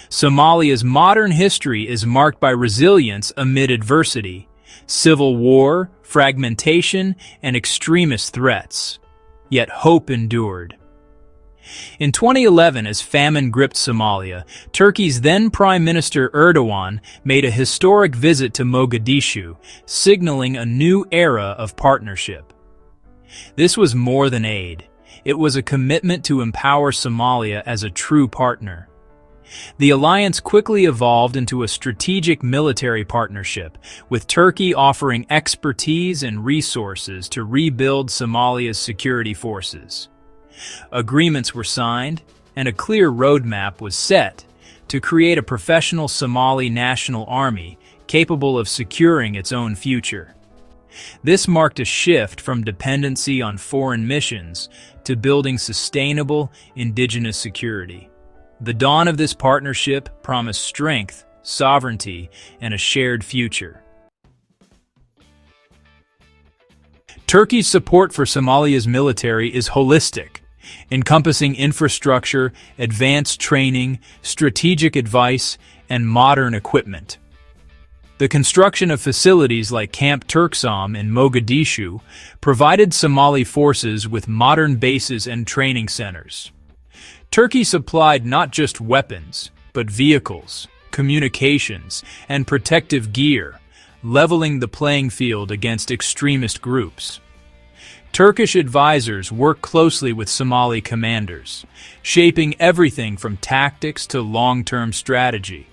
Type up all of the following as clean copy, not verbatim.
Somalia's modern history is marked by resilience amid adversity, civil war, fragmentation, and extremist threats. Yet hope endured. In 2011, as famine gripped Somalia, Turkey's then Prime Minister Erdogan made a historic visit to Mogadishu, signaling a new era of partnership. This was more than aid. It was a commitment to empower Somalia as a true partner. The alliance quickly evolved into a strategic military partnership, with Turkey offering expertise and resources to rebuild Somalia's security forces. Agreements were signed, and a clear roadmap was set to create a professional Somali national army capable of securing its own future. This marked a shift from dependency on foreign missions to building sustainable indigenous security. The dawn of this partnership promised strength, sovereignty, and a shared future. Turkey's support for Somalia's military is holistic, encompassing infrastructure, advanced training, strategic advice, and modern equipment. The construction of facilities like Camp TURKSOM in Mogadishu provided Somali forces with modern bases and training centers. Turkey supplied not just weapons, but vehicles, communications, and protective gear, leveling the playing field against extremist groups. Turkish advisors work closely with Somali commanders, shaping everything from tactics to long-term strategy.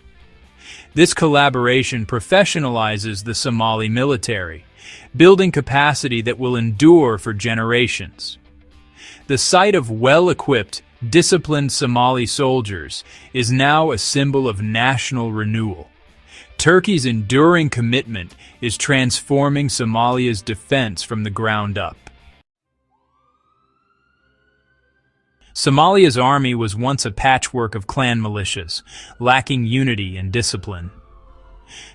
This collaboration professionalizes the Somali military, building capacity that will endure for generations. The sight of well-equipped, disciplined Somali soldiers is now a symbol of national renewal. Turkey's enduring commitment is transforming Somalia's defense from the ground up. Somalia's army was once a patchwork of clan militias, lacking unity and discipline.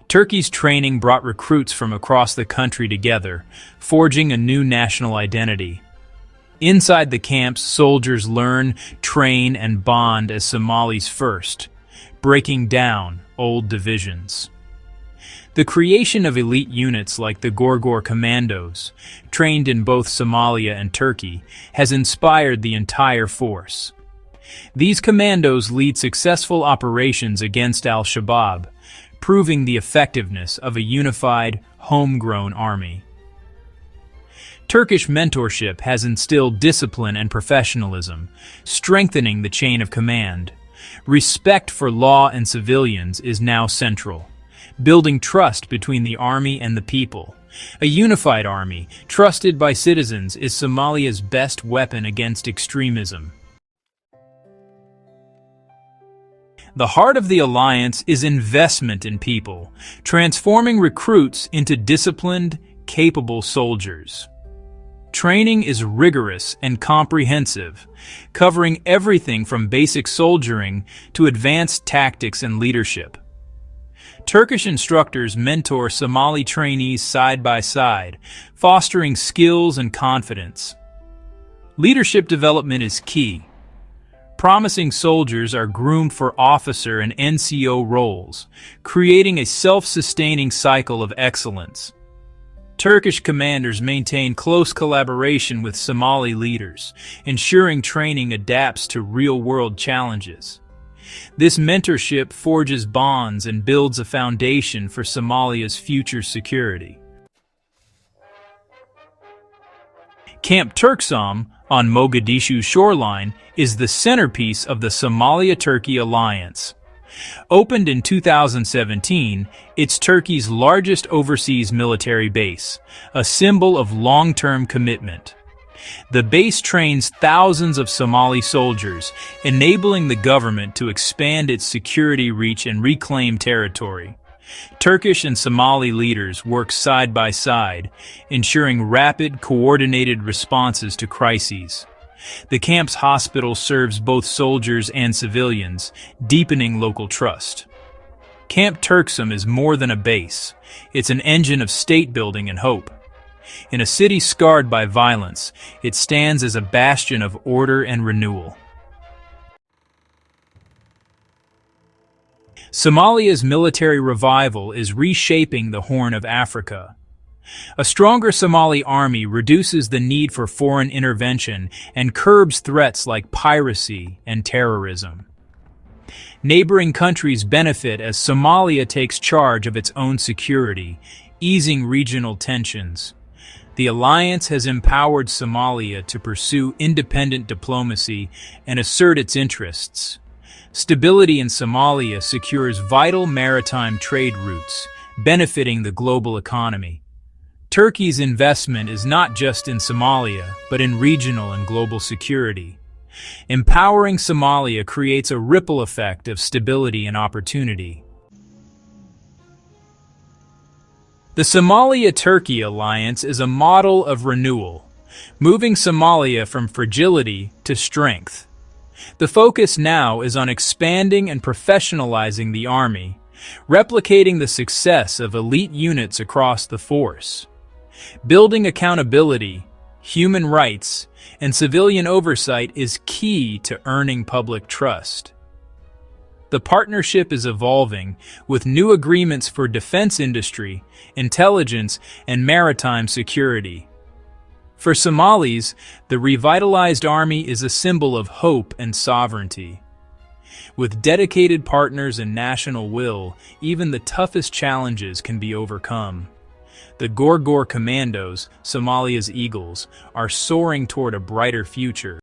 Turkey's training brought recruits from across the country together, forging a new national identity. Inside the camps, soldiers learn, train, and bond as Somalis first, breaking down old divisions. The creation of elite units like the Gorgor Commandos, trained in both Somalia and Turkey, has inspired the entire force. These commandos lead successful operations against al-Shabaab, proving the effectiveness of a unified, homegrown army. Turkish mentorship has instilled discipline and professionalism, strengthening the chain of command. Respect for law and civilians is now central, building trust between the army and the people. A unified army, trusted by citizens, is Somalia's best weapon against extremism. The heart of the alliance is investment in people, transforming recruits into disciplined, capable soldiers. Training is rigorous and comprehensive, covering everything from basic soldiering to advanced tactics and leadership. Turkish instructors mentor Somali trainees side by side, fostering skills and confidence. Leadership development is key. Promising soldiers are groomed for officer and NCO roles, creating a self-sustaining cycle of excellence. Turkish commanders maintain close collaboration with Somali leaders, ensuring training adapts to real-world challenges. This mentorship forges bonds and builds a foundation for Somalia's future security. Camp TURKSOM on Mogadishu shoreline is the centerpiece of the Somalia-Turkey alliance. Opened in 2017, it's Turkey's largest overseas military base, a symbol of long-term commitment. The base trains thousands of Somali soldiers, enabling the government to expand its security reach and reclaim territory. Turkish and Somali leaders work side by side, ensuring rapid, coordinated responses to crises. The camp's hospital serves both soldiers and civilians, deepening local trust. Camp TURKSOM is more than a base. It's an engine of state building and hope. In a city scarred by violence, it stands as a bastion of order and renewal. Somalia's military revival is reshaping the Horn of Africa. A stronger Somali army reduces the need for foreign intervention and curbs threats like piracy and terrorism. Neighboring countries benefit as Somalia takes charge of its own security, easing regional tensions. The alliance has empowered Somalia to pursue independent diplomacy and assert its interests. Stability in Somalia secures vital maritime trade routes, benefiting the global economy. Turkey's investment is not just in Somalia, but in regional and global security. Empowering Somalia creates a ripple effect of stability and opportunity. The Somalia-Turkey alliance is a model of renewal, moving Somalia from fragility to strength. The focus now is on expanding and professionalizing the army, replicating the success of elite units across the force. Building accountability, human rights, and civilian oversight is key to earning public trust. The partnership is evolving, with new agreements for defense industry, intelligence, and maritime security. For Somalis, the revitalized army is a symbol of hope and sovereignty. With dedicated partners and national will, even the toughest challenges can be overcome. The Gorgor Commandos, Somalia's Eagles, are soaring toward a brighter future.